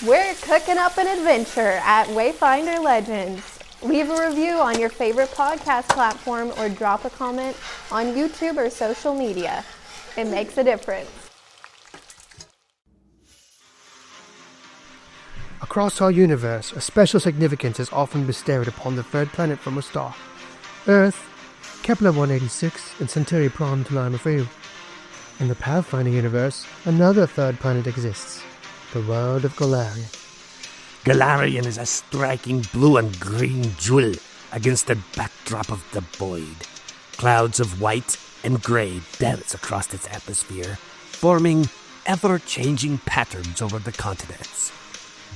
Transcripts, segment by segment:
We're cooking up an adventure at Wayfinder Legends. Leave a review on your favorite podcast platform or drop a comment on YouTube or social media. It makes a difference. Across our universe, a special significance is often bestowed upon the third planet from a star. Earth, Kepler 186, and Centauri Prom to name a few. In the Pathfinder universe, another third planet exists, the world of Golarion. Golarion is a striking blue and green jewel against the backdrop of the void. Clouds of white and grey dance across its atmosphere, forming ever-changing patterns over the continents.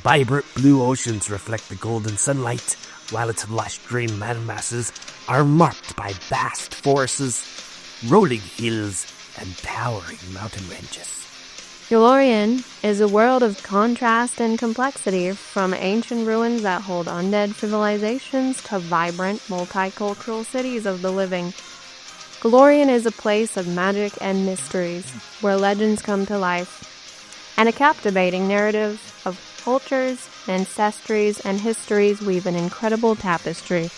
Vibrant blue oceans reflect the golden sunlight, while its lush green landmasses are marked by vast forests, rolling hills, and towering mountain ranges. Golarion is a world of contrast and complexity, from ancient ruins that hold undead civilizations to vibrant, multicultural cities of the living. Golarion is a place of magic and mysteries, where legends come to life, and a captivating narrative of cultures, ancestries, and histories weave an incredible tapestry.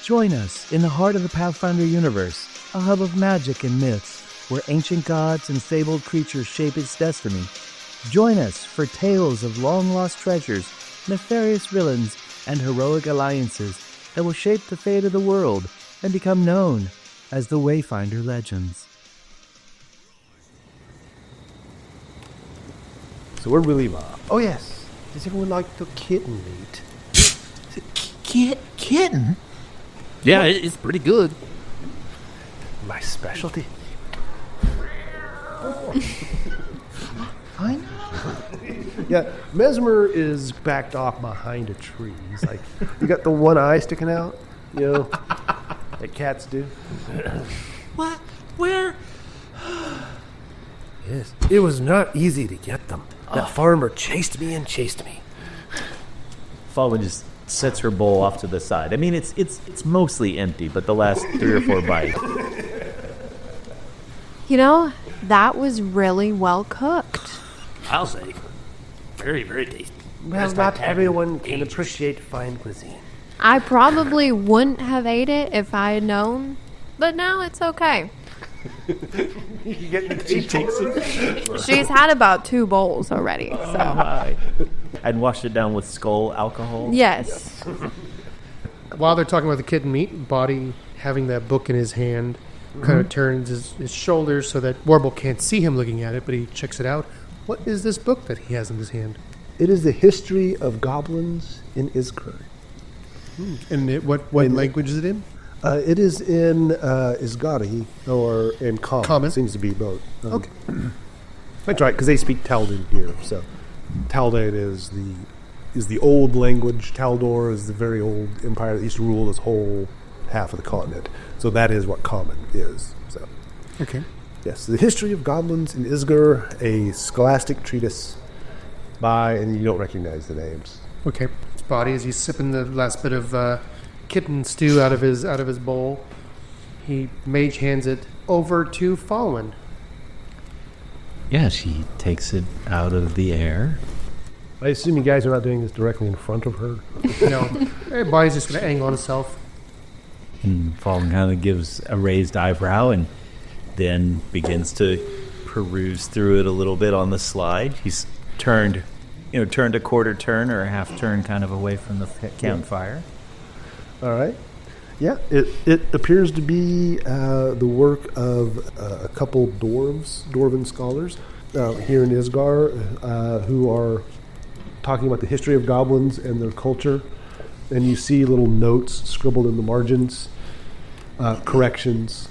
Join us in the heart of the Pathfinder universe, a hub of magic and myths, where ancient gods and fabled creatures shape its destiny. Join us for tales of long-lost treasures, nefarious villains, and heroic alliances that will shape the fate of the world and become known as the Wayfinder Legends. So where did we leave off? Oh yes, does everyone like the kitten meat? Kitten? Yeah, it's pretty good. My specialty. I know. Yeah, Mesmer is backed off behind a tree. He's like, you got the one eye sticking out, you know, that cats do. What? Where? Yes, it was not easy to get them. That farmer chased me and chased me. Fawin just sets her bowl off to the side. I mean, it's mostly empty, but the last 3 or 4 bites. You know, that was really well cooked. I'll say. Very, very tasty. Well, not everyone can appreciate fine cuisine. I probably wouldn't have ate it if I had known, but now it's okay. She takes it. She's had about 2 bowls already, so. And washed it down with skull alcohol. Yes. While they're talking about the kitten meat, Boddy, having that book in his hand, kind of turns his shoulders so that Warble can't see him looking at it, but he checks it out. What is this book that he has in his hand? It is the history of goblins in Isgard. And what language is it in? It is in Isgari, or in Common. Seems to be both. Okay. That's right, because they speak Taldan here. So Taldan is the old language. Taldor is the very old empire that used to rule this whole half of the continent. So that is what Common is. So Okay. yes, the history of goblins in Isgard, a scholastic treatise by, and you don't recognize the names. Okay. It's Boddy as he's sipping the last bit of kitten stew out of his bowl. He mage hands it over to Fawin. Yeah, she takes it out of the air. I assume you guys are not doing this directly in front of her. No, Boddy's just going to angle on himself. And Fawin kind of gives a raised eyebrow and then begins to peruse through it a little bit on the slide. He's turned a quarter turn or a half turn kind of away from the campfire. All right. Yeah, it appears to be the work of a couple dwarven scholars here in Isgard who are talking about the history of goblins and their culture. And you see little notes scribbled in the margins, corrections.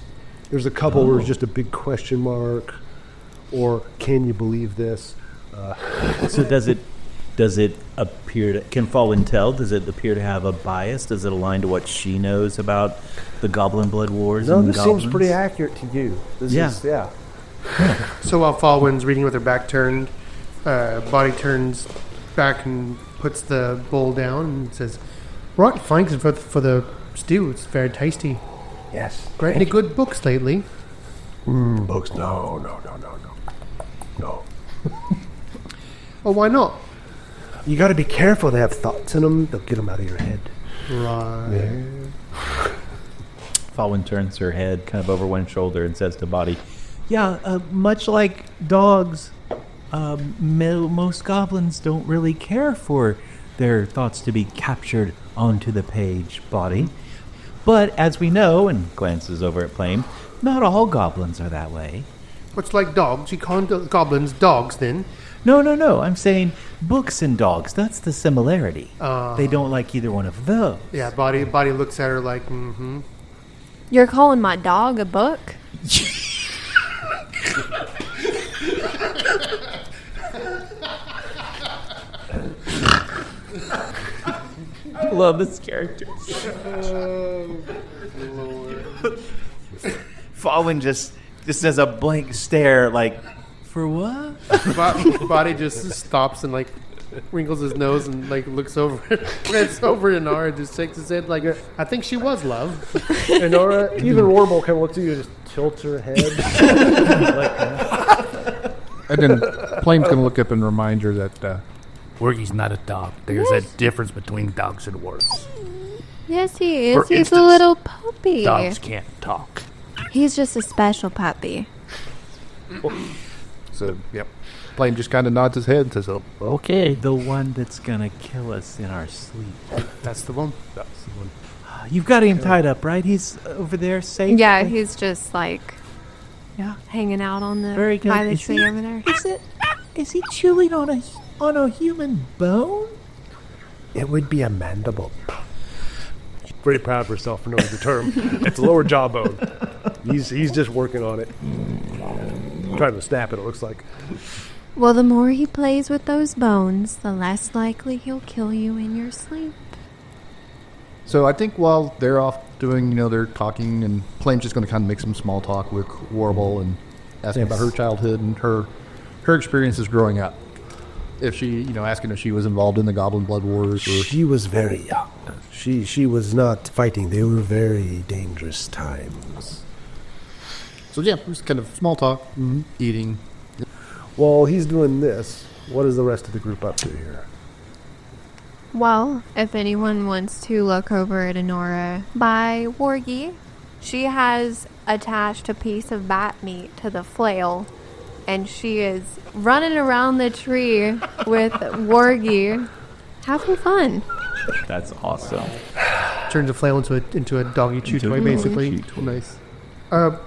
There's a couple where it's just a big question mark, or can you believe this? So does it appear to, can Fawin tell, does it appear to have a bias? Does it align to what she knows about the Goblin Blood Wars? No, and this goblins? seems pretty accurate to you. Yeah. So while Fawin's reading with her back turned, Boddy turns back and puts the bowl down and says, "Right, thanks for the stew. It's very tasty. Yes. Read any good books lately?" Books? No. Oh, why not? You got to be careful. They have thoughts in them. They'll get them out of your head. Right. Fawin turns her head kind of over one shoulder and says to Boddy, yeah, much like dogs, most goblins don't really care for their thoughts to be captured onto the page, Boddy. But as we know, and glances over at Plame, not all goblins are that way. Much like dogs, you call goblins dogs then? No. I'm saying books and dogs. That's the similarity. They don't like either one of those. Yeah, Boddy looks at her like, mm-hmm. You're calling my dog a book? I love this character. Oh, Lord. Fawin just has a blank stare, like, for what? Boddy just stops and, like, wrinkles his nose and, like, looks over at Inara and just shakes his head like, I think she was love. Inara, even Warble kind of looks at you and just tilts her head. And then Plame's going to look up and remind her that Wargie's not a dog. There's a difference between dogs and wargs. Yes, he is. For He's instance, a little puppy. Dogs can't talk. He's just a special puppy. so, yep. Plame just kind of nods his head and says, oh, Okay. The one that's gonna kill us in our sleep. That's the one. that's the one. You've got him tied up, right? He's over there safe? Yeah, he's just like, hanging out on the Very good. by the Is tree he- over there. Is he chewing on a human bone? It would be a mandible. Pretty proud of herself for knowing the term. It's a lower jawbone. He's just working on it. Trying to snap it looks like. Well, the more he plays with those bones, the less likely he'll kill you in your sleep. So I think while they're off doing, they're talking, and Plame's just going to kind of make some small talk with Warble and asking about her childhood and her experiences growing up. If she, asking if she was involved in the Goblin Blood Wars. Or She was very young. She was not fighting. They were very dangerous times. So yeah, just kind of small talk, eating. While he's doing this, what is the rest of the group up to here? Well, if anyone wants to look over at Inara by Wargie, she has attached a piece of bat meat to the flail, and she is running around the tree with Wargie, having fun. That's awesome. Turns a flail into a doggy chew toy, basically. Nice.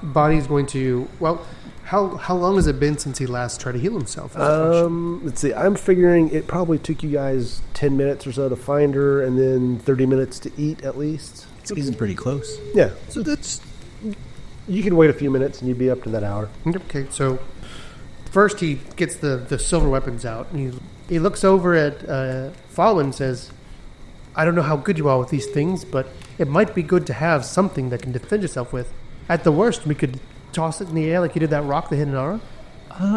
Boddy's going to, how long has it been since he last tried to heal himself? Let's see. I'm figuring it probably took you guys 10 minutes or so to find her, and then 30 minutes to eat at least. It's getting pretty close. Yeah. So that's... You can wait a few minutes, and you'd be up to that hour. Okay, so first he gets the silver weapons out, and he looks over at Fawin and says, I don't know how good you are with these things, but it might be good to have something that can defend yourself with. At the worst, we could toss it in the air like you did that rock that hit Inara.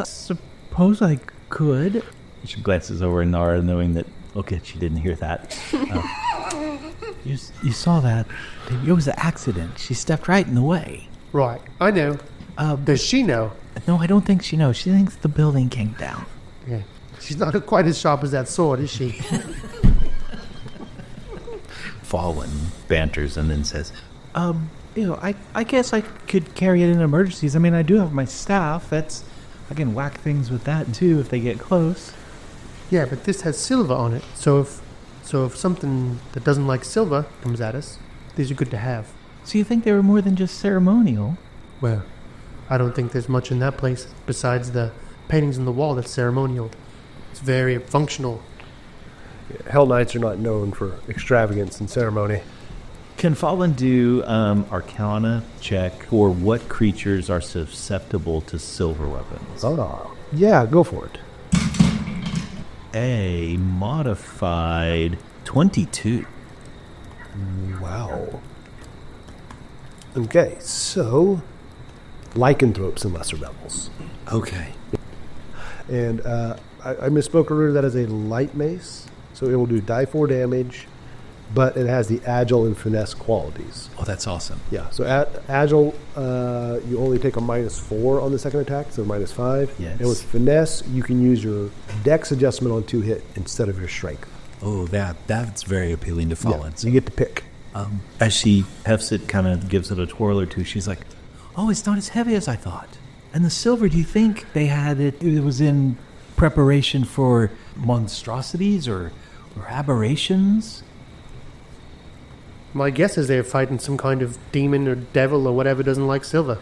Suppose I could. She glances over at Nara, knowing that, okay, she didn't hear that. You saw that. It was an accident. She stepped right in the way. Right, I know. Does she know? No, I don't think she knows. She thinks the building came down. Yeah. She's not quite as sharp as that sword, is she? Fawin banters and then says, I guess I could carry it in emergencies. I mean, I do have my staff. I can whack things with that too if they get close. Yeah, but this has silver on it. So if something that doesn't like silver comes at us, these are good to have. So you think they were more than just ceremonial? Well, I don't think there's much in that place besides the paintings on the wall that's ceremonial. It's very functional. Hell Knights are not known for extravagance and ceremony. Can Fawin do Arcana check for what creatures are susceptible to silver weapons? Oh, yeah, go for it. A modified 22. Wow. Okay, so lycanthropes and lesser devils. Okay. And I misspoke earlier, that is a light mace, so it will do die 4 damage, but it has the agile and finesse qualities. Oh, that's awesome. Yeah, so agile, you only take a -4 on the second attack, so -5. Yes. And with finesse, you can use your dex adjustment on 2 hit instead of your strength. Oh, that's very appealing to Fawin. So you get to pick. As she hefts it, kind of gives it a twirl or two, she's like, oh, it's not as heavy as I thought. And the silver, do you think they had it was in preparation for monstrosities or aberrations? My guess is they're fighting some kind of demon or devil or whatever doesn't like silver.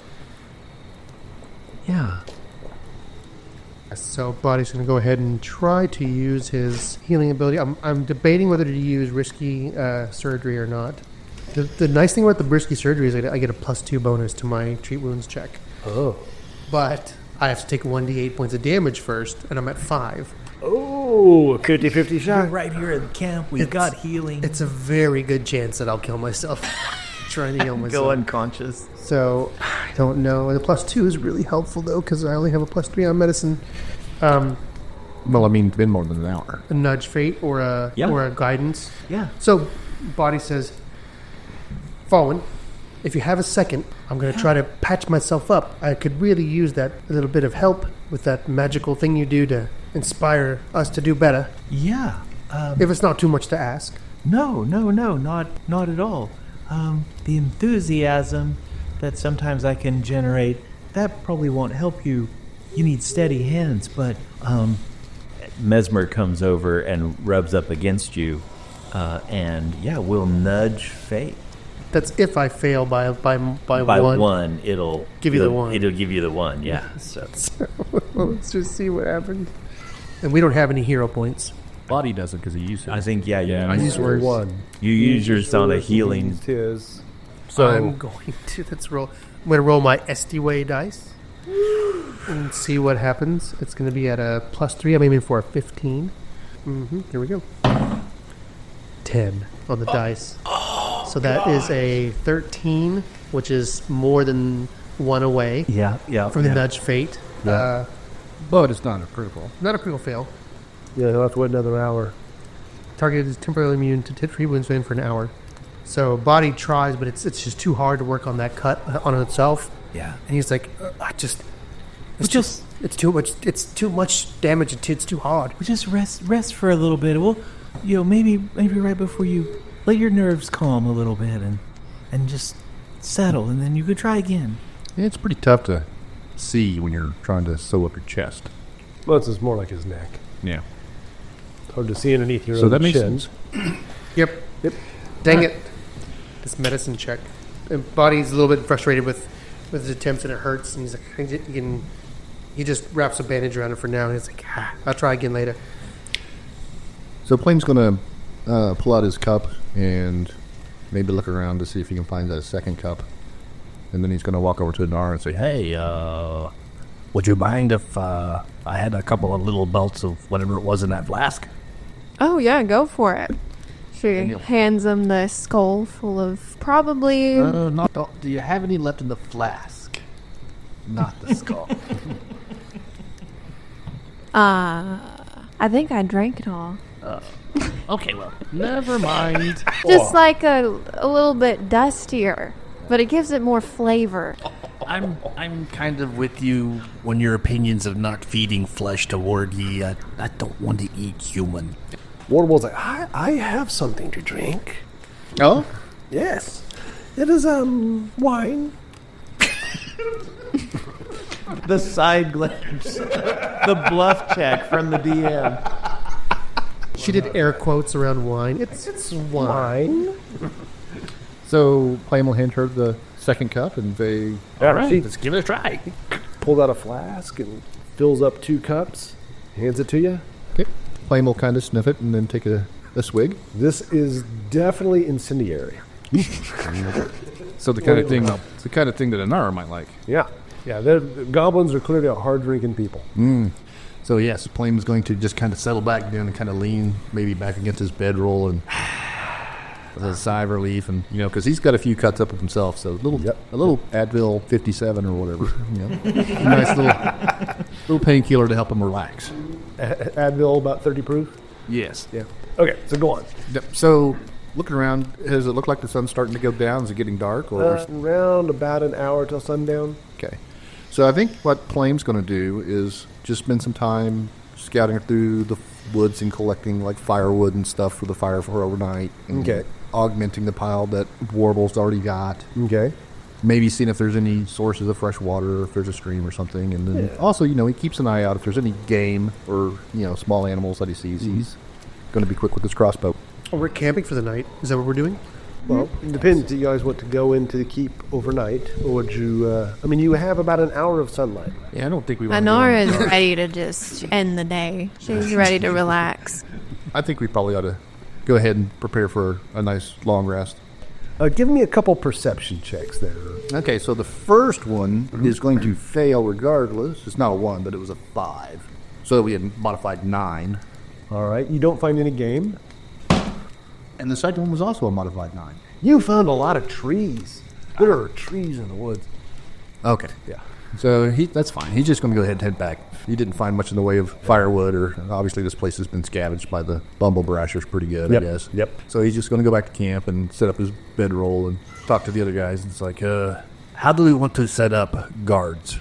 Yeah. So Boddy's going to go ahead and try to use his healing ability. I'm debating whether to use risky surgery or not. The nice thing about the risky surgery is I get a +2 bonus to my treat wounds check. Oh. But I have to take 1d8 points of damage first, and I'm at 5. Oh, a 50-50 You're shot. right here at camp. We've got healing. It's a very good chance that I'll kill myself. Trying to heal myself. Go unconscious. So, I don't know. The +2 is really helpful, though, because I only have a +3 on medicine. Well, I mean, it's been more than an hour. A nudge fate or a guidance. Yeah. So, Boddy says, Fawin, if you have a second, I'm going to try to patch myself up. I could really use that little bit of help with that magical thing you do to inspire us to do better. Yeah. If it's not too much to ask. No, not at all. The enthusiasm that sometimes I can generate, that probably won't help you. You need steady hands, but Mesmer comes over and rubs up against you, and we'll nudge fate. That's if I fail by one. It'll give you the one. It'll give you the one, yeah. So Well, let's just see what happens. And we don't have any hero points. Boddy doesn't because he used it. I think, I use used one. You use yours on a healing. Used his. So I'm going to roll. I'm going to roll my Estiway dice and see what happens. It's going to be at a +3. I'm aiming for a 15. Here we go. 10 on the dice. So that is a 13, which is more than one away from the nudge fate. Yeah. But it's not a critical. Not a critical fail. Yeah, he'll have to wait another hour. Target is temporarily immune to treat wounds for an hour. So Boddy tries, but it's just too hard to work on that cut on itself. Yeah. And he's like, it's too much. It's too much damage. It's too hard. We'll just rest for a little bit. We'll, maybe right before you let your nerves calm a little bit and just settle, and then you could try again. It's pretty tough to see when you're trying to sew up your chest. Well, it's more like his neck. Yeah. Hard to see underneath your So own that makes chin. sense. Yep. Dang it. This medicine check. And Boddy's a little bit frustrated with his attempts, and it hurts. And he's like, he just wraps a bandage around it for now, and he's like, I'll try again later. So Plame's going to pull out his cup and maybe look around to see if he can find that second cup. And then he's going to walk over to Inara and say, Hey, would you mind if I had a couple of little belts of whatever it was in that flask? Oh, yeah, go for it. She hands him the skull full of probably... do you have any left in the flask? Not the skull. I think I drank it all. Okay, well, never mind. Just like a little bit dustier, but it gives it more flavor. I'm kind of with you when your opinions of not feeding flesh to Wardy. I don't want to eat human. Wardwell's like, I have something to drink. Oh? Yes. It is, wine. The side glance. The bluff check from the DM. She did air quotes around wine. It's wine. So Plame will hand her the second cup and they... All right, let's give it a try. Pulls out a flask and fills up 2 cups, hands it to you. Okay. Plame will kind of sniff it and then take a swig. This is definitely incendiary. So the kind of thing, it's the kind of thing that Inara might like. Yeah. The goblins are clearly a hard-drinking people. So yes, Plame is going to just kind of settle back down and kind of lean maybe back against his bedroll and with a sigh of relief, and because he's got a few cuts up of himself, so a little Advil 57 or whatever, nice little painkiller to help him relax. Advil about 30 proof. Yes. Yeah. Okay, so go on. So looking around, does it look like the sun's starting to go down? Is it getting dark? Or Around about an hour till sundown. okay. So I think what Plame's going to do is just spend some time scouting through the woods and collecting like firewood and stuff for the fire for overnight. And Okay. augmenting the pile that Warble's already got. Okay. Maybe seeing if there's any sources of fresh water, if there's a stream or something. And then also, he keeps an eye out if there's any game or, small animals that he sees. He's going to be quick with his crossbow. Oh, we're camping for the night. Is that what we're doing? Well, it depends. Do you guys want to go into the keep overnight, or would you? You have about an hour of sunlight. Yeah, I don't think we want Inara is ready to just end the day. She's ready to relax. I think we probably ought to go ahead and prepare for a nice long rest. Give me a couple perception checks there. Okay, so the first one is going to fail regardless. It's not a 1, but it was a 5. So we had modified 9. All right. You don't find any game. And the second one was also a modified 9. You found a lot of trees. There are trees in the woods. Okay, yeah. So that's fine. He's just going to go ahead and head back. He didn't find much in the way of firewood, or obviously this place has been scavenged by the bumble brashers pretty good, I guess. Yep. So he's just going to go back to camp and set up his bedroll and talk to the other guys. And it's like, How do we want to set up guards?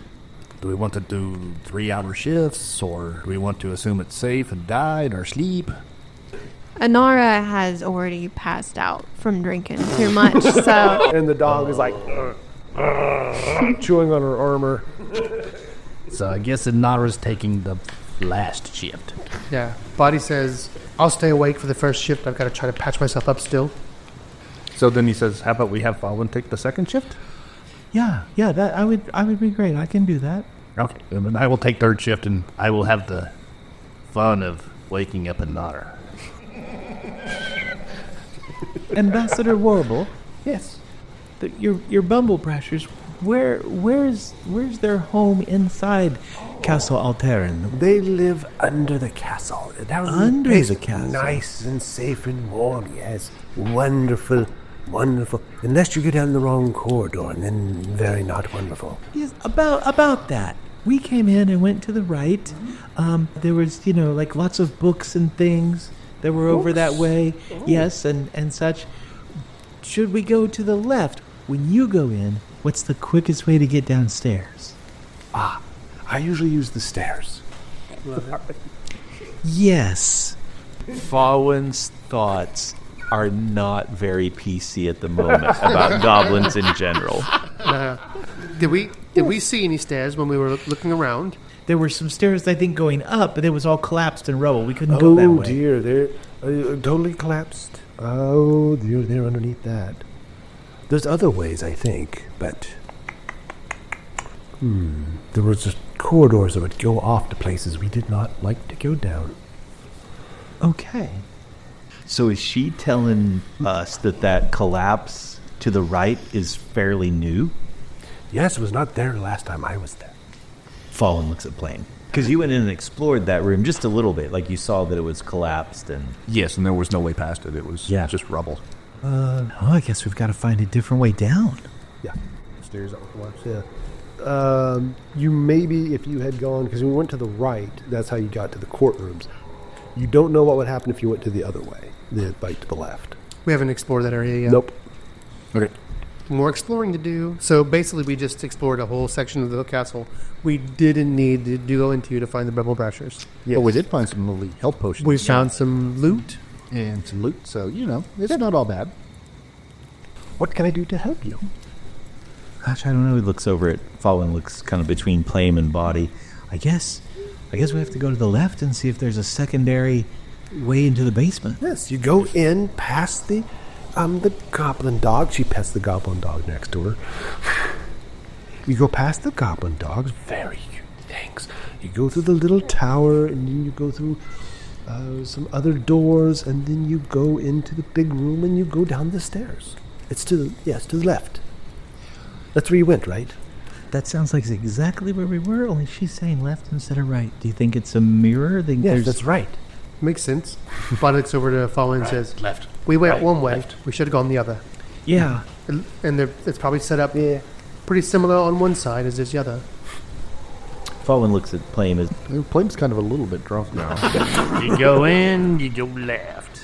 Do we want to do 3-hour shifts, or do we want to assume it's safe and die in our sleep? Inara has already passed out from drinking too much, so And the dog is like chewing on her armor. So I guess Inara's taking the last shift. Yeah. Boddy says, I'll stay awake for the first shift. I've got to try to patch myself up still. so then he says, how about we have Fawin take the second shift? Yeah, that I would be great. I can do that. Okay. And then I will take third shift, and I will have the fun of waking up Inara. Ambassador Warble, yes. your bumble brashers, where's their home inside Castle Alteran? They live under the castle. Under the castle. Nice and safe and warm, yes. Wonderful, wonderful. Unless you go down the wrong corridor, and then very not wonderful. Yes, about that. We came in and went to the right. There was, like lots of books and things that were over that way. Yes, and such. Should we go to the left? When you go in, what's the quickest way to get downstairs? I usually use the stairs. Yes. Fawin's thoughts are not very PC at the moment about goblins in general. Did we see any stairs when we were looking around? There were some stairs, I think, going up, but it was all collapsed in rubble. We couldn't go that way. Oh dear, they're totally collapsed. Oh dear, they're underneath that. There's other ways, I think, but... There was just corridors that would go off to places we did not like to go down. Okay. So is she telling us that collapse to the right is fairly new? Yes, it was not there last time I was there. Fawin looks at Plame. Because you went in and explored that room just a little bit. Like you saw that it was collapsed and... Yes, and there was no way past it. It was just rubble. I guess we've got to find a different way down. Yeah, stairs up once. Yeah. You maybe, if you had gone, because we went to the right, that's how you got to the courtrooms. You don't know what would happen if you went to the other way, to the left. We haven't explored that area yet. Nope. Okay. More exploring to do. So basically, we just explored a whole section of the castle we didn't need to go into to find the bubble brashers. Yes. But we did find some little health potions. We found some loot. And some loot, so, it's not all bad. What can I do to help you? Gosh, I don't know. He looks over at Fawin, looks kind of between Plame and Boddy. I guess we have to go to the left and see if there's a secondary way into the basement. Yes, you go in past the goblin dog. She pets the goblin dog next to her. You go past the goblin dogs. Very cute. Thanks. You go through the little tower, and then you go through some other doors, and then you go into the big room, and you go down the stairs. It's to the left. That's where you went, right? That sounds like exactly where we were, only she's saying left instead of right. Do you think it's a mirror? Yes, that's right. Makes sense. Bud looks over to Fawin and says, Left. We went Right, one way. left. We should have gone the other. Yeah. And it's probably set up pretty similar on one side as the other. Fawin looks at Plame as... Plame's kind of a little bit drunk now. You go in, you go left.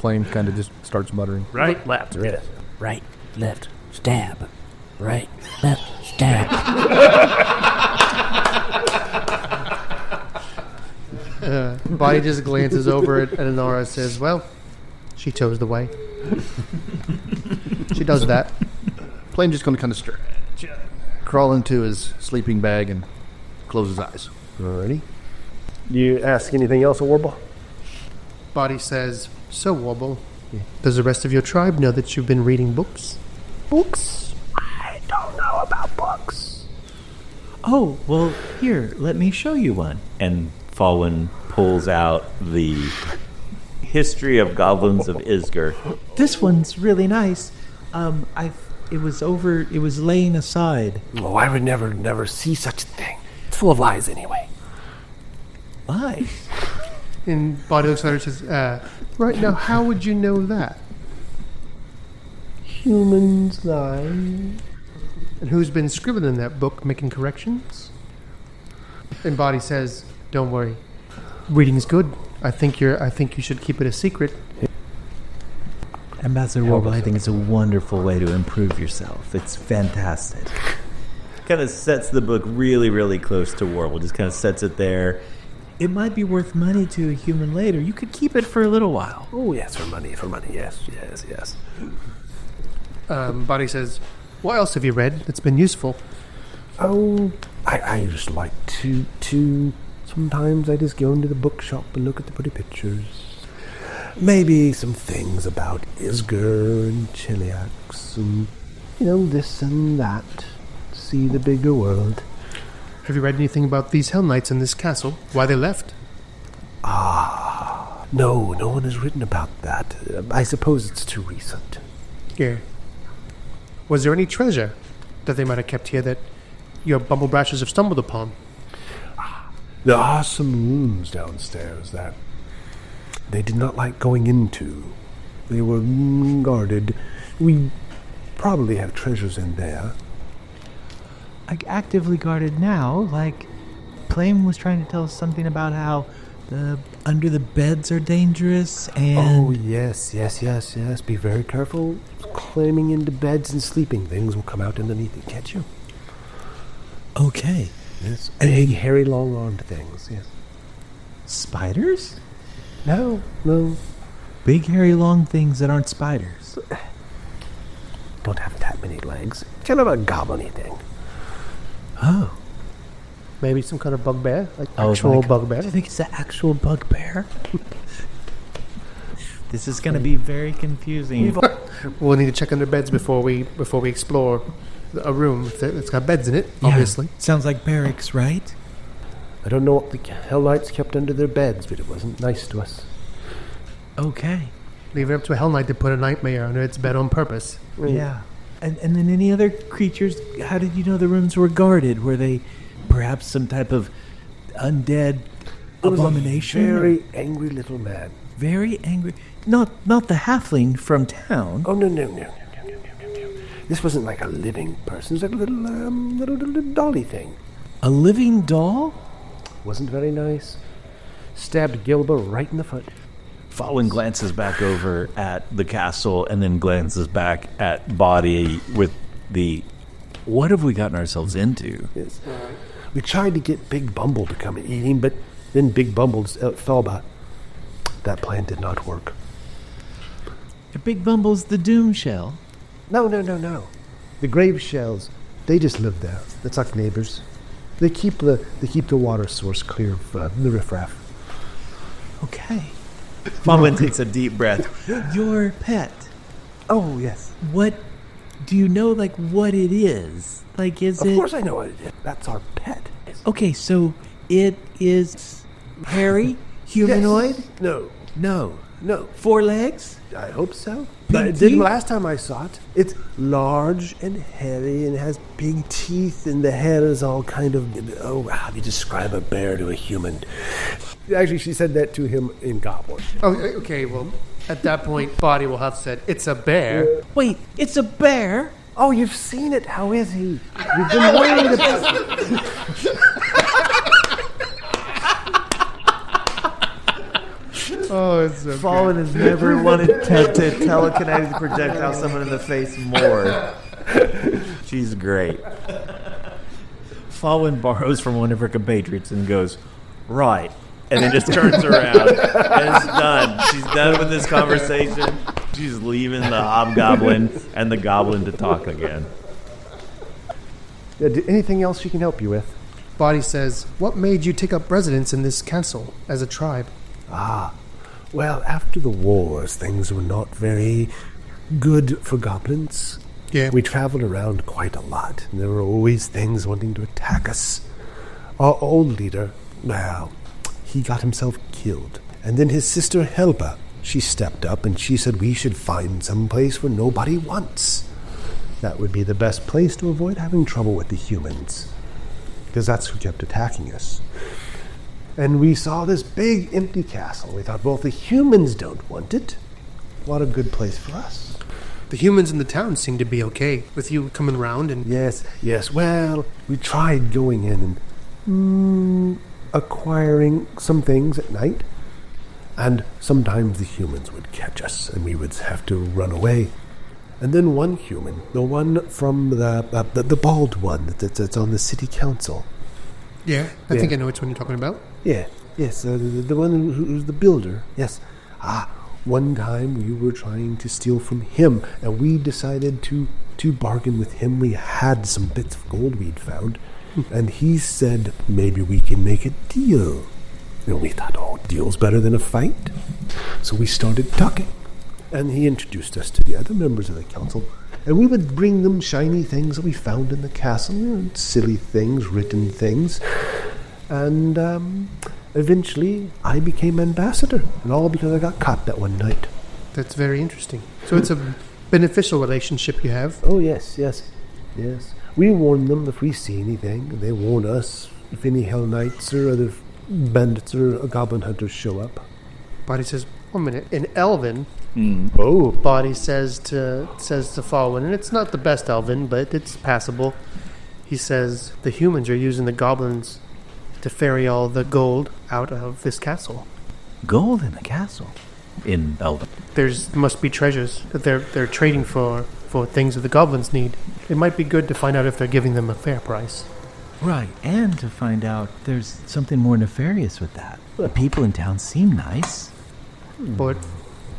Plame kind of just starts muttering. Right, left, yes. Right, left, stab. Right, left, stab. Boddy just glances over at Inara and says, well, she chose the way. She does that. Plame just going to kind of stretch, crawl into his sleeping bag and close his eyes. Alrighty. Do you ask anything else, Warble? Boddy says, so Warble, does the rest of your tribe know that you've been reading books? Books? I don't know about books. Oh, well, here, let me show you one. And Fawin pulls out the History of Goblins of Isger. This one's really nice. It was laying aside. Oh, I would never see such a thing. It's full of lies anyway. Lies? And Boddy looks at her and says, right now, how would you know that? Humans lie. And who's been scribbling in that book, making corrections? And Boddy says, don't worry. Reading's good. I think you should keep it a secret. Ambassador Warble, I think it's a wonderful way to improve yourself. It's fantastic. Kind of sets the book really, really close to Warble. Just kind of sets it there. It might be worth money to a human later. You could keep it for a little while. Oh, yes, for money, yes. Boddy says, what else have you read that's been useful? Oh, I just like to sometimes I just go into the bookshop and look at the pretty pictures. Maybe some things about Isger and Chiliax and, this and that. See the bigger world. Have you read anything about these Hell Knights in this castle? Why they left? No one has written about that. I suppose it's too recent. Yeah. Was there any treasure that they might have kept here that your bumblebrashes have stumbled upon? There are some rooms downstairs that they did not like going into. They were guarded. We probably have treasures in there. Like actively guarded now, like Plame was trying to tell us something about how the under the beds are dangerous and... Oh, yes. Be very careful. Climbing into beds and sleeping. Things will come out underneath and catch you. Okay. Yes. And big, hairy, long-armed things, yes. Spiders? No. Big, hairy, long things that aren't spiders. Don't have that many legs. Kind of a goblin-y thing. Oh. Maybe some kind of bugbear? Like actual bugbear? Do you think it's an actual bugbear? This is going to be very confusing. We'll need to check under beds before we explore a room. It's got beds in it, obviously. Sounds like barracks, right? I don't know what the Hell Knights kept under their beds, but it wasn't nice to us. Okay. Leave it up to a Hell Knight to put a nightmare under its bed on purpose. Yeah. And then any other creatures, how did you know the rooms were guarded? Were they perhaps some type of undead abomination? Very angry little man. Very angry? Not the halfling from town. Oh, no. This wasn't like a living person. It was like a little dolly thing. A living doll? Wasn't very nice. Stabbed Gilba right in the foot. Fawin glances back over at the castle and then glances back at Boddy with the, what have we gotten ourselves into? Yes. We tried to get Big Bumble to come and eat him, but then Big Bumble fell about. That plan did not work. Big Bumble's the Doom Shell. No. The grave shells, they just live there. That's like neighbors. They keep the water source clear of the riffraff. Okay. Fawin takes a deep breath. Your pet. Oh, yes. What do you know, like, what it is? Like, is it... Of course I know what it is. That's our pet. Okay, so it is hairy, humanoid? Yes. No. 4 legs? I hope so. Big But it didn't teeth? last time I saw it. It's large and hairy and has big teeth, and the head is all kind of... Oh, how do you describe a bear to a human? Actually, she said that to him in Goblin. Oh, okay, well, at that point, Boddy will have said, it's a bear. Wait, it's a bear? Oh, you've seen it. How is he? You've been worried about it. Oh, it's so Fawin has never wanted to telekinetic projectile someone in the face more. She's great. Fawin borrows from one of her compatriots and goes, right. And then just turns around and it's done. She's done with this conversation. She's leaving the hobgoblin and the goblin to talk again. Yeah, anything else she can help you with? Boddy says, what made you take up residence in this castle as a tribe? Well, after the wars, things were not very good for goblins. Yeah. We traveled around quite a lot, and there were always things wanting to attack us. Our old leader, well, he got himself killed. And then his sister Helba, she stepped up and she said we should find some place where nobody wants. That would be the best place to avoid having trouble with the humans, because that's who kept attacking us. And we saw this big empty castle. We thought, well, if the humans don't want it, what a good place for us. The humans in the town seem to be okay with you coming round and... Yes. Well, we tried going in and acquiring some things at night. And sometimes the humans would catch us and we would have to run away. And then one human, the one from the bald one that's on the city council. Yeah, I think I know which one you're talking about. Yeah, yes, the one who's the builder. Yes. One time we were trying to steal from him, and we decided to bargain with him. We had some bits of gold we'd found, and he said maybe we can make a deal. And we thought, deal's better than a fight. So we started talking, and he introduced us to the other members of the council, and we would bring them shiny things that we found in the castle, and silly things, written things, and eventually I became ambassador, and all because I got caught that one night. That's very interesting. So it's a beneficial relationship you have. Oh, yes. We warn them if we see anything, and they warn us if any Hell Knights or other bandits or goblin hunters show up. Boddy says, 1 minute. In Elven, Oh. Boddy says to Fawin, and it's not the best Elven, but it's passable. He says the humans are using the goblins to ferry all the gold out of this castle. Gold in the castle? In Elven. There's must be treasures that they're trading for things that the goblins need. It might be good to find out if they're giving them a fair price. Right, and to find out there's something more nefarious with that. The people in town seem nice. But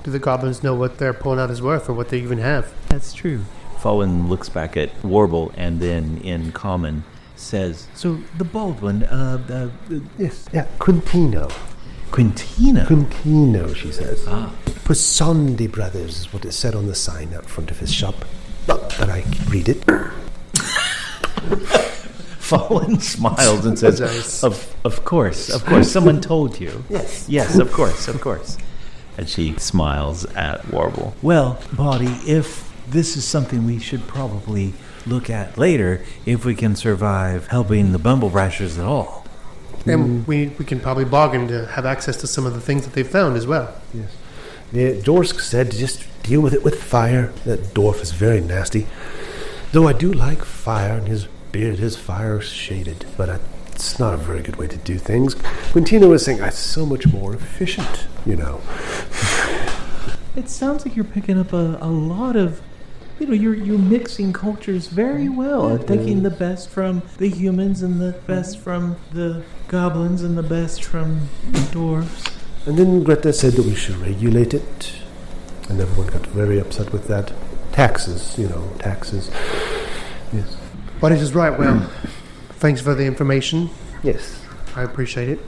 do the goblins know what they're pulling out is worth or what they even have? That's true. Fawin looks back at Warble and then in common says, so the bald one, Yes, Quintino. Quintino, she says. Posondi Brothers is what it said on the sign out front of his shop. Not that I can read it. Fawin smiles and says, of course, someone told you. Yes, of course. And she smiles at Warble. Well, Boddy, if this is something we should probably look at later, if we can survive helping the Bumblebrashers at all. And we can probably bargain to have access to some of the things that they've found as well. Yes. Yeah, Dorsk said to just deal with it with fire. That dwarf is very nasty. Though I do like fire, and his beard is fire shaded, but it's not a very good way to do things. Quintino was saying it's so much more efficient, It sounds like you're picking up a lot of, you're mixing cultures very well. Taking the best from the humans and the best from the goblins and the best from the dwarves. And then Greta said that we should regulate it, and everyone got very upset with that. Taxes. Yes. Boddy says, right, well, thanks for the information. Yes. I appreciate it.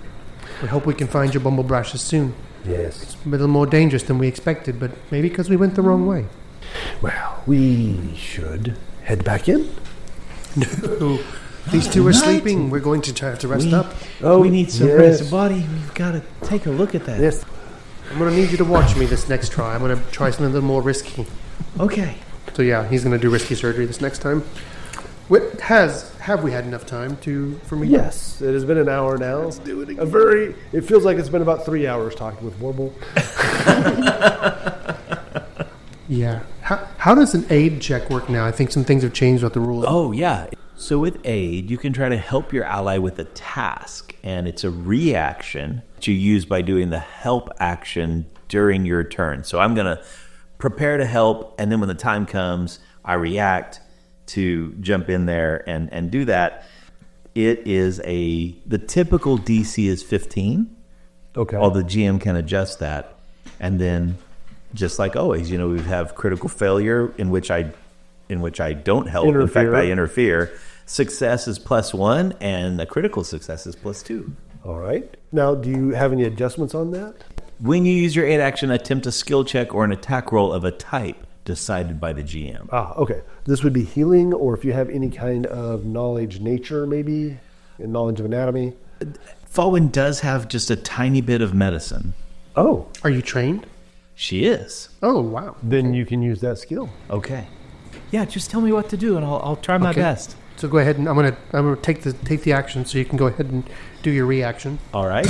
We hope we can find your Bumblebrashers soon. Yes. It's a little more dangerous than we expected, but maybe because we went the wrong way. Well, we should head back in. No. These two are sleeping. We're going to have to rest up. We need some rest. Boddy, we've got to take a look at that. Yes. I'm going to need you to watch me this next try. I'm going to try something a little more risky. Okay. So yeah, he's going to do risky surgery this next time. Have we had enough time for me? Yes, it has been an hour now. Let's do it again. It feels like it's been about 3 hours talking with Warble. Yeah. How does an aid check work now? I think some things have changed with the rules. Oh, yeah. So with aid, you can try to help your ally with a task. and it's a reaction that you use by doing the help action during your turn. So I'm going to prepare to help, and then when the time comes, I react to jump in there and do that. It is the typical DC is 15. Okay. Although the GM can adjust that. And then, just like always, we have critical failure in which I don't help. In fact, I interfere. Success is +1, and a critical success is +2. All right. Now, do you have any adjustments on that? When you use your aid action, attempt a skill check or an attack roll of a type decided by the GM. Okay. This would be healing, or if you have any kind of knowledge nature, maybe, and knowledge of anatomy. Fawin does have just a tiny bit of medicine. Oh. Are you trained? She is. Oh, wow. Then you can use that skill. Okay. Yeah, just tell me what to do, and I'll try my best. So go ahead, and I'm gonna take the action, so you can go ahead and do your reaction. All right.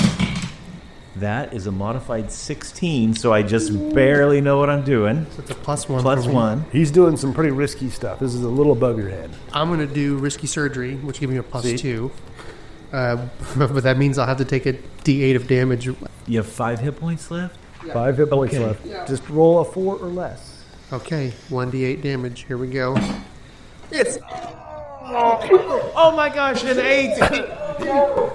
That is a modified 16, so I just barely know what I'm doing. So it's a +1. +1. He's doing some pretty risky stuff. This is a little above your head. I'm gonna do risky surgery, which gives me a +2. But that means I'll have to take a D8 of damage. You have 5 hit points left? 5 hit points left. Yeah. Just roll a 4 or less. Okay, 1d8 damage. Here we go. It's... Oh my gosh, an 8!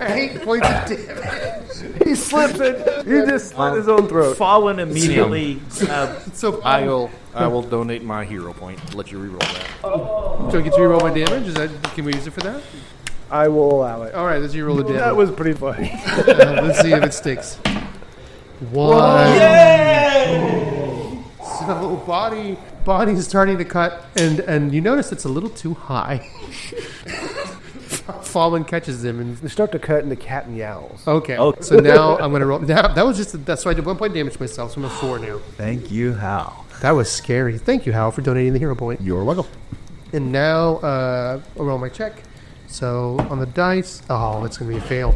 8 points of damage. He slipped it. He just slit his own throat. Fawin immediately... I will donate my hero point. Let you reroll that. So I get to reroll my damage? Can we use it for that? I will allow it. All right, let's reroll the damage. That was pretty funny. Let's see if it sticks. 1. Yay! So body's starting to cut, and you notice it's a little too high. Fawin catches him, and They start to cut into cat and yowls. okay. So now I'm gonna roll. Now that was so I did 1 point damage to myself. So I'm at 4 now. Thank you, Hal. That was scary. Thank you, Hal, for donating the hero point. You're welcome. And now I'll roll my check. So on the dice, it's gonna be a fail.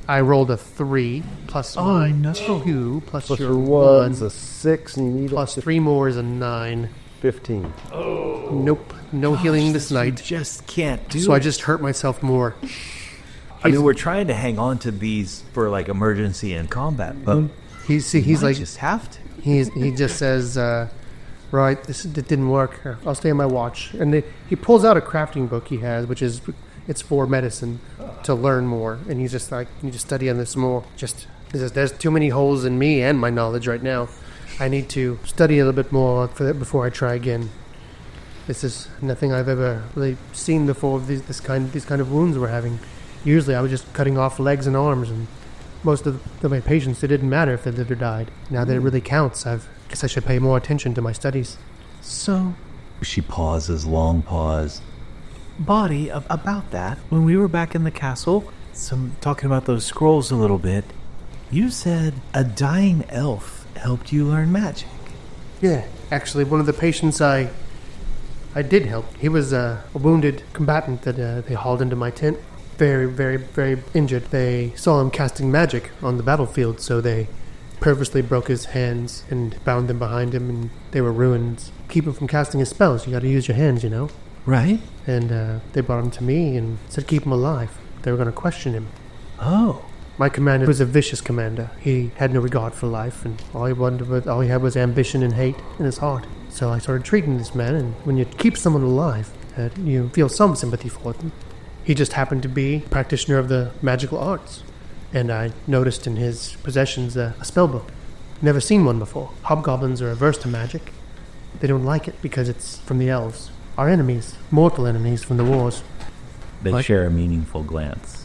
I rolled a 3 plus 2 plus Plus your your 1 1's a 6, and you need plus 3 more is a 9. 15. Nope, no healing this night. Just can't do So it. I just hurt myself more. I mean, we're trying to hang on to these for like emergency and combat, but He's we like just have to. he just says, right, it didn't work. Here, I'll stay on my watch. And he pulls out a crafting book he has, which is it's for medicine to learn more. And he's just like, you need to study on this more. There's too many holes in me and my knowledge right now. I need to study a little bit more for that before I try again. This is nothing I've ever really seen before. These kind of wounds we're having. Usually, I was just cutting off legs and arms, and most of my patients, it didn't matter if they lived or died. Now that it really counts, I guess I should pay more attention to my studies. So, she pauses, long pause. Boddy, about that, when we were back in the castle, talking about those scrolls a little bit, you said a dying elf helped you learn magic. Yeah, actually, one of the patients I did help. He was a wounded combatant that they hauled into my tent. Very, very, very injured. They saw him casting magic on the battlefield, so they purposely broke his hands and bound them behind him, and they were ruined. Keep him from casting his spells. You got to use your hands, you know. Right? And they brought him to me and said keep him alive. They were going to question him. Oh. My commander was a vicious commander. He had no regard for life, and all he had was ambition and hate in his heart. So I started treating this man, and when you keep someone alive, you feel some sympathy for them. He just happened to be a practitioner of the magical arts, and I noticed in his possessions a spell book. Never seen one before. Hobgoblins are averse to magic. They don't like it because it's from the elves. Our enemies, mortal enemies from the wars. They share a meaningful glance.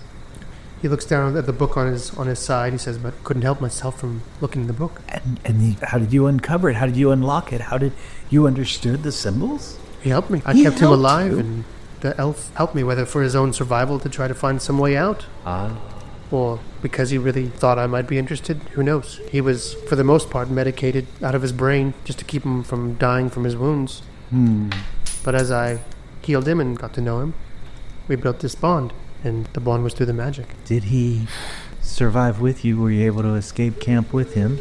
He looks down at the book on his side. He says, but couldn't help myself from looking in the book. And how did you uncover it? How did you unlock it? How did you understood the symbols? He helped me. I kept him alive, and the elf helped me, whether for his own survival to try to find some way out, or because he really thought I might be interested. Who knows? He was, for the most part, medicated out of his brain just to keep him from dying from his wounds. But as I healed him and got to know him, we built this bond. And the bond was through the magic. Did he survive with you? Were you able to escape camp with him?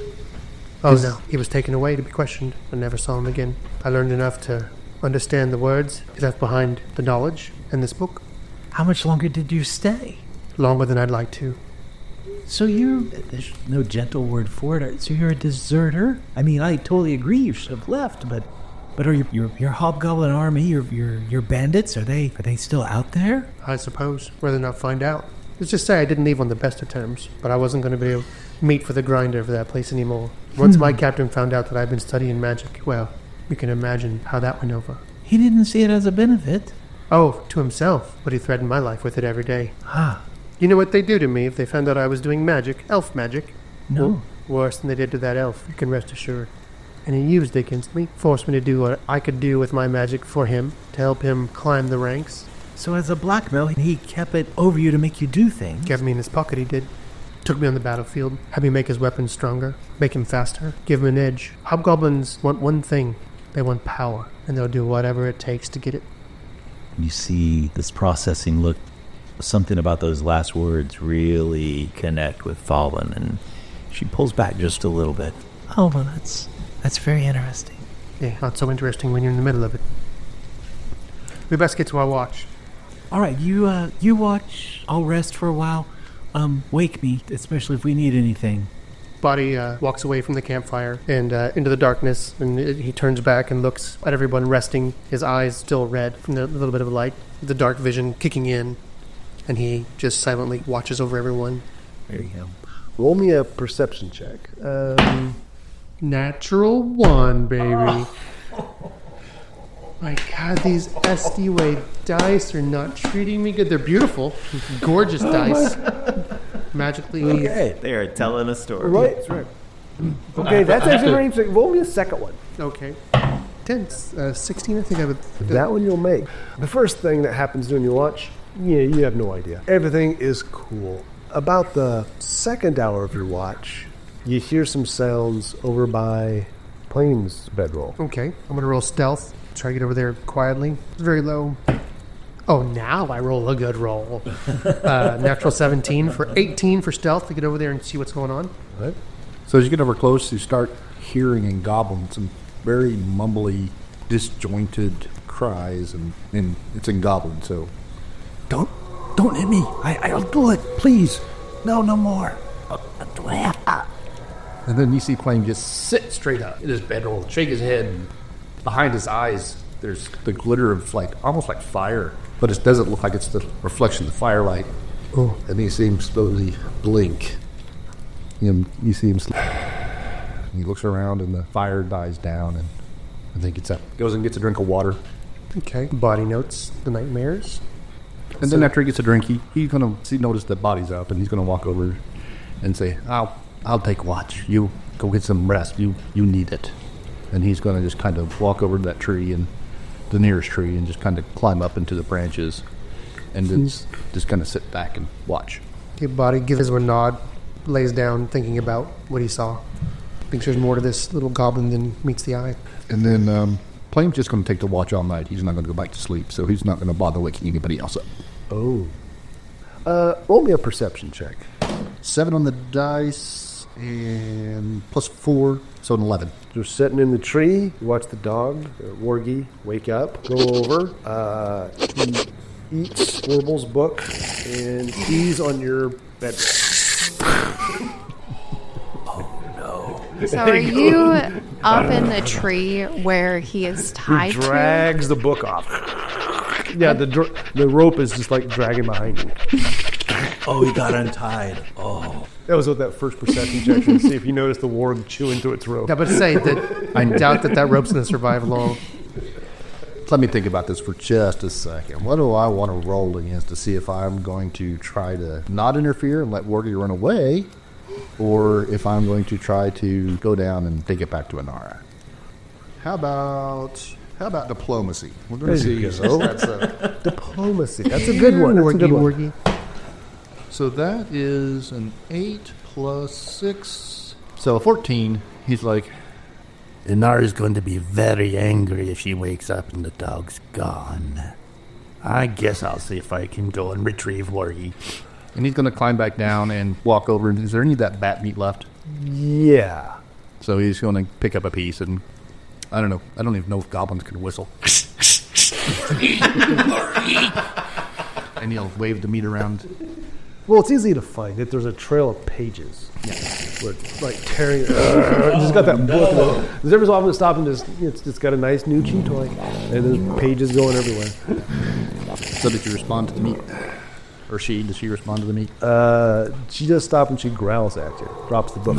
Oh, no. He was taken away to be questioned. I never saw him again. I learned enough to understand the words he left behind the knowledge in this book. How much longer did you stay? Longer than I'd like to. So there's no gentle word for it. So you're a deserter? I mean, I totally agree you should have left, but are your hobgoblin army, your bandits, are they still out there? I suppose. Rather not find out. Let's just say I didn't leave on the best of terms, but I wasn't going to be meat for the grinder for that place anymore. Once my captain found out that I've been studying magic, well, you can imagine how that went over. He didn't see it as a benefit. Oh, to himself, but he threatened my life with it every day. Ah. You know what they'd do to me if they found out I was doing magic, elf magic? No. Well, worse than they did to that elf, you can rest assured. And he used it against me, forced me to do what I could do with my magic for him, to help him climb the ranks. So as a blackmail, he kept it over you to make you do things? Kept me in his pocket, he did. Took me on the battlefield, had me make his weapons stronger, make him faster, give him an edge. Hobgoblins want one thing. They want power, and they'll do whatever it takes to get it. You see this processing look, something about those last words really connect with Fawin, and she pulls back just a little bit. Oh, well, that's very interesting. Yeah, not so interesting when you're in the middle of it. We best get to our watch. All right, you watch. I'll rest for a while. Wake me, especially if we need anything. Boddy walks away from the campfire and into the darkness, and he turns back and looks at everyone resting, his eyes still red from the little bit of light, the dark vision kicking in, and he just silently watches over everyone. There you go. Roll me a perception check. Natural 1, baby. My God, these SD-Way dice are not treating me good. They're beautiful, gorgeous dice. Magically. Okay, they are telling a story. Right, that's right. Okay, that's actually very interesting. Roll me a second one. Okay. 10, 16, I think I would. That one you'll make. The first thing that happens during your watch, you have no idea. Everything is cool. About the second hour of your watch, you hear some sounds over by Plame's bedroll. Okay, I'm going to roll stealth. Try to get over there quietly. It's very low. Oh, now I roll a good roll. Natural 17 for 18 for stealth to get over there and see what's going on. Right. So as you get over close, you start hearing in goblin some very mumbly, disjointed cries, and it's in goblin. So Don't hit me. I'll do it. Please. No more. Do I have to? And then you see Plame just sit straight up in his bedroll, shake his head, and behind his eyes, there's the glitter of almost like fire, but it doesn't look like it's the reflection of the firelight. Oh, and you see him slowly blink. You see him. He looks around, and the fire dies down, and I think it's up. Goes and gets a drink of water, Okay. Body notes the nightmares. and then after he gets a drink, he's gonna notice that Body's up, and he's gonna walk over and say, "I'll take watch. You go get some rest. You need it." And he's going to just kind of walk over to that tree, and the nearest tree, and just kind of climb up into the branches and just kind of sit back and watch. Okay, Boddy gives him a nod, lays down thinking about what he saw. Thinks there's more to this little goblin than meets the eye. And then Plame's just going to take the watch all night. He's not going to go back to sleep, so he's not going to bother waking anybody else up. Oh. Roll me a perception check. 7 on the dice, and plus 4, so an 11. You're sitting in the tree. You watch the dog, Wargie, wake up, go over. He eats Warble's book, and he's on your bed. So are you up in the tree where he is tied He drags the book off. Yeah, the rope is just like dragging behind you. Oh, he got untied. Oh. That was what that first perception check to see if you noticed the warg chewing through its rope. Yeah, but say that I doubt that rope's going to survive long. Let me think about this for just a second. What do I want to roll against to see if I'm going to try to not interfere and let Wargie run away, or if I'm going to try to go down and take it back to Inara? How about diplomacy? We're going to see. That's Diplomacy. That's a good one. That's a good one. Wargie. So that is an 8 plus 6. So 14. He's like, Inara's going to be very angry if she wakes up and the dog's gone. I guess I'll see if I can go and retrieve Wargie. and he's going to climb back down and walk over. And is there any of that bat meat left? Yeah. So he's going to pick up a piece, and I don't know. I don't even know if goblins can whistle. And he'll wave the meat around. Well, it's easy to find. There's a trail of pages. Where it's like tearing. Just got that book. There's every so often stop and it's got a nice new chew toy, and there's pages going everywhere. So did you respond to the meat? Or does she respond to the meat? She just stops and she growls at you. Drops the book.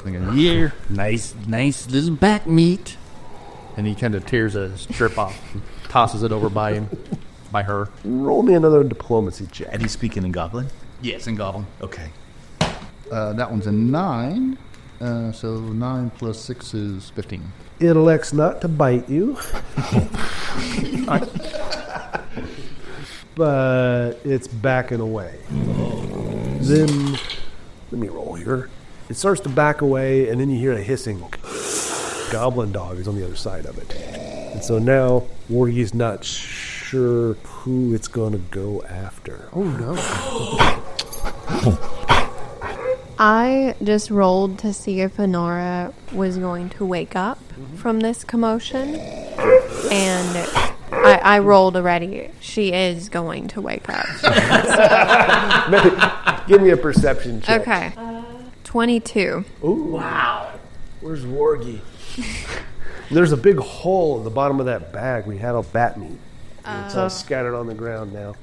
Thinking, yeah, nice little back meat. And he kind of tears a strip off and tosses it over by her. Roll me another diplomacy check. And he's speaking in Goblin? Yes, in Goblin. Okay. That one's a 9. So 9 plus 6 is 15. It elects not to bite you. But it's backing away. Then, let me roll here. It starts to back away, and then you hear a hissing. Goblin dog is on the other side of it. And so now, Wargie's not sure who it's going to go after. Oh, no. I just rolled to see if Inara was going to wake up from this commotion. And I rolled already. She is going to wake up. Give me a perception check. Okay. 22. Ooh. Wow. Where's Wargie? There's a big hole in the bottom of that bag. We had all bat meat. It's all scattered on the ground now.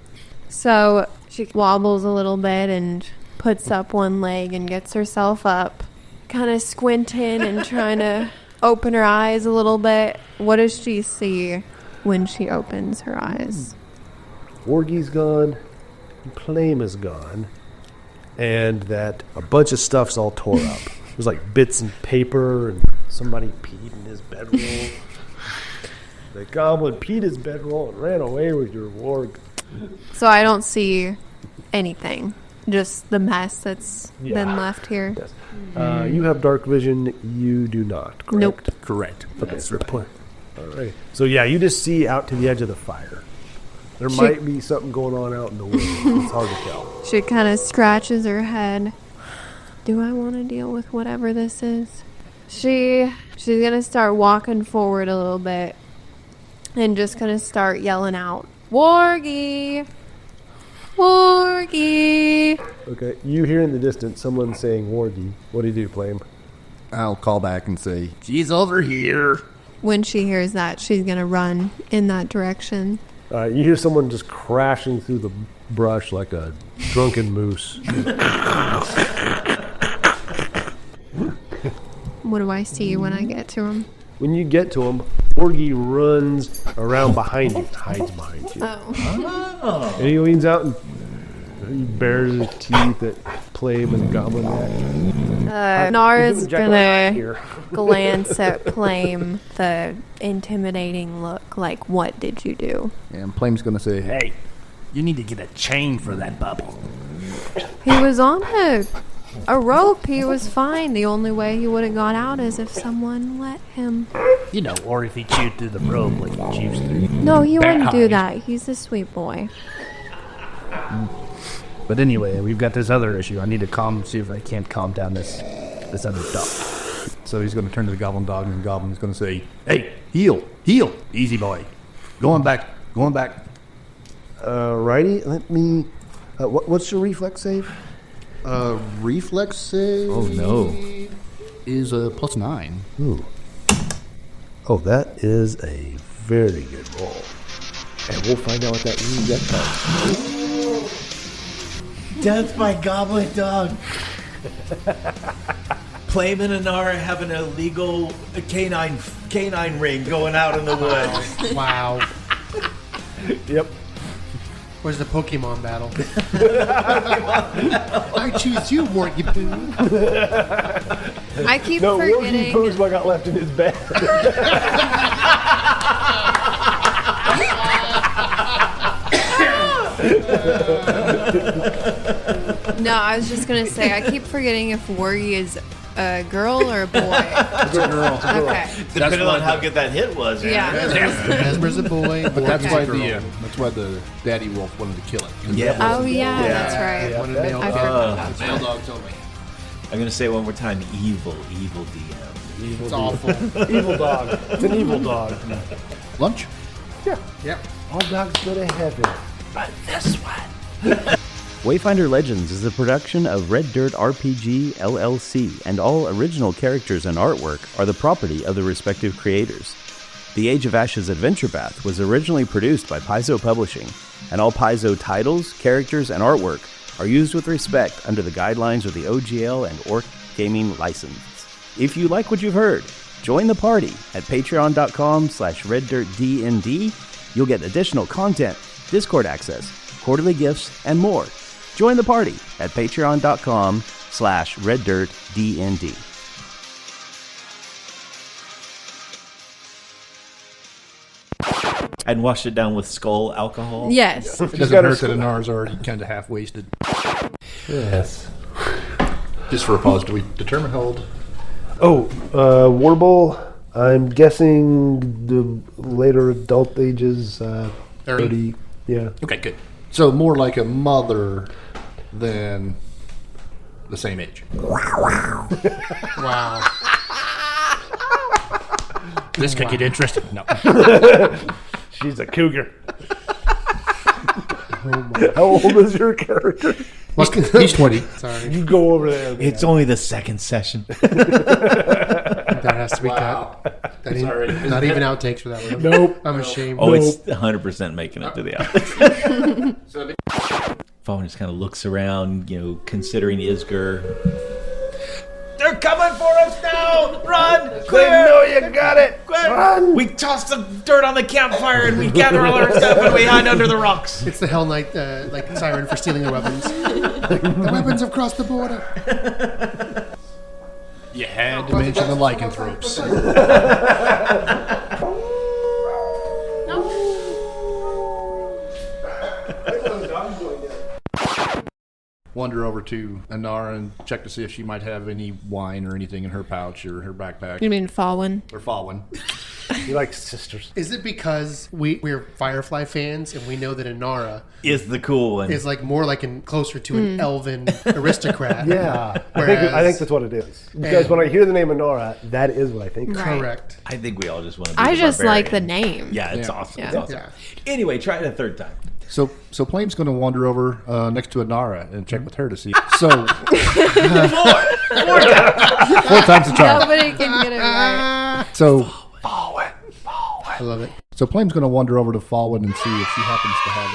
So she wobbles a little bit and puts up one leg and gets herself up, kind of squinting and trying to open her eyes a little bit. What does she see when she opens her eyes? Wargie's gone. Plame is gone. And that a bunch of stuff's all tore up. There's like bits and paper, and somebody peed in his bedroll. The goblin peed his bedroll and ran away with your warg. So I don't see anything. Just the mess that's been left here. Yes. You have dark vision. You do not. Correct? Nope. Correct. Okay, that's right. All right. So yeah, you just see out to the edge of the fire. There might be something going on out in the woods. It's hard to tell. She kind of scratches her head. Do I want to deal with whatever this is? She's going to start walking forward a little bit and just going to start yelling out, Wargie! Wargie! Okay, you hear in the distance someone saying Wargie. What do you do, Plame? I'll call back and say, she's over here. When she hears that, she's going to run in that direction. You hear someone just crashing through the brush like a drunken moose. What do I see when I get to him? When you get to him, Wargie runs around behind you, hides behind you. Oh. And he leans out and he bares his teeth at Plame and Goblin Neck. Nara's gonna glance at Plame, the intimidating look, like, what did you do? And Plame's going to say, hey, you need to get a chain for that bubble. He was on a rope. He was fine. The only way he would have got out is if someone let him. You know, or if he chewed through the rope like he chews through. No, he wouldn't do that. He's a sweet boy. But anyway, we've got this other issue. I need to see if I can't calm down this other dog. So he's going to turn to the goblin dog, and the goblin's going to say, hey, heal, easy boy. Going back. Righty, let me... what's your reflex save? Reflex save... Oh, no. ...is a +9. Ooh. Oh, that is a very good roll. And we'll find out what that means next time. Death by goblin dog. Plame and Inara have an illegal canine ring going out in the woods. Wow. Yep. Where's the Pokemon battle? I choose you, Wargie Poo. I keep No, Wargie forgetting. Poo's what got left in his bed. No, I was just gonna say I keep forgetting if Wargie is a girl or a boy. It's a girl. Okay. Depending on how good that hit was. Yeah. Mesmer's a boy, But that's Okay. why the daddy wolf wanted to kill it. Yeah. Oh yeah, that's right. one of male I dogs. Male dogs only. I'm going to say it one more time. Evil DM. It's awful. Evil dog. It's an evil dog. Lunch? Yeah. Yep. All dogs go to heaven. But this one. Wayfinder Legends is a production of Red Dirt RPG LLC, and all original characters and artwork are the property of the respective creators. The Age of Ashes Adventure Path was originally produced by Paizo Publishing, and all Paizo titles, characters, and artwork are used with respect under the guidelines of the OGL and Orc Gaming license. If you like what you've heard, join the party at patreon.com/reddirtdnd. You'll get additional content, Discord access, quarterly gifts, and more. Join the party at patreon.com/reddirtdnd. And wash it down with skull alcohol. Yes. It doesn't hurt that Inara's already kind of half-wasted. Yes. Just for a pause, do we determine how old? Warble, I'm guessing the later adult ages, 30. Yeah. Okay, good. So more like a mother than the same age. Wow. This could get interesting. No. She's a cougar. How old is your character? He's 20. Sorry. You go over there. It's only the second session. That has to be cut. That not even outtakes for that one. Nope. I'm ashamed. Oh, it's 100% making it to the outlets. Fawin just kind of looks around, considering Isger. They're coming for us now! Run! Clear! They know you got it! Run! We toss some dirt on the campfire and we gather all our stuff and we hide under the rocks. It's the Hell Knight siren for stealing their weapons. The weapons have crossed the border. You had to mention the lycanthropes. Wander over to Inara and check to see if she might have any wine or anything in her pouch or her backpack. You mean Fawin? Or Fawin. You like sisters. Is it because we're Firefly fans and we know that Inara Is the cool one. is more closer to an elven aristocrat? Yeah. Whereas- I think that's what it is. Because when I hear the name Inara, that is what I think. Right. Correct. I think we all just want to be I the just like the barbarian. name. Yeah, it's Yeah. awesome. Yeah. It's awesome. Yeah. Anyway, try it a third time. So Plame's going to wander over next to Inara and check with her to see. So 4 times the charm. Nobody can get it right. So I love it. So Plame's going to wander over to Fawin and see if she happens to have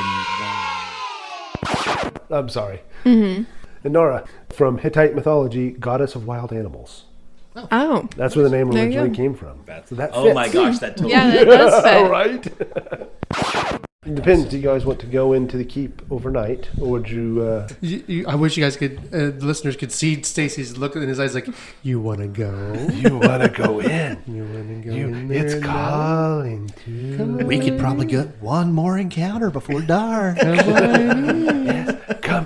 any wine. I'm sorry. Mm-hmm. Inara, from Hittite mythology, goddess of wild animals. Oh. That's where the name There you originally go. came from. So that Oh fits. my gosh, that totally Yeah, that does fit. All right. It depends. Do you guys want to go into the keep overnight, or would you? I wish you guys could, the listeners could see Stacy's look in his eyes like, you want to go? You want to go in? You want to go in there It's now? calling to. We could probably get one more encounter before dark. Come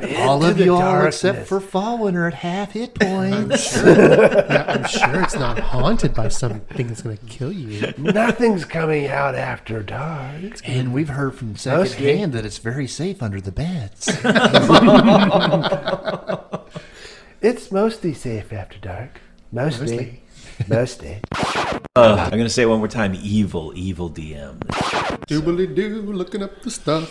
in. All of the you all darkness. except for Fawin are at half hit points. Yeah, I'm sure it's not haunted by something that's going to kill you. Nothing's coming out after dark. And we've heard from Mostly. secondhand that it's very safe under the beds. It's mostly safe after dark. Mostly. I'm going to say it one more time. Evil DM. Doobly-doo, looking up the stuff.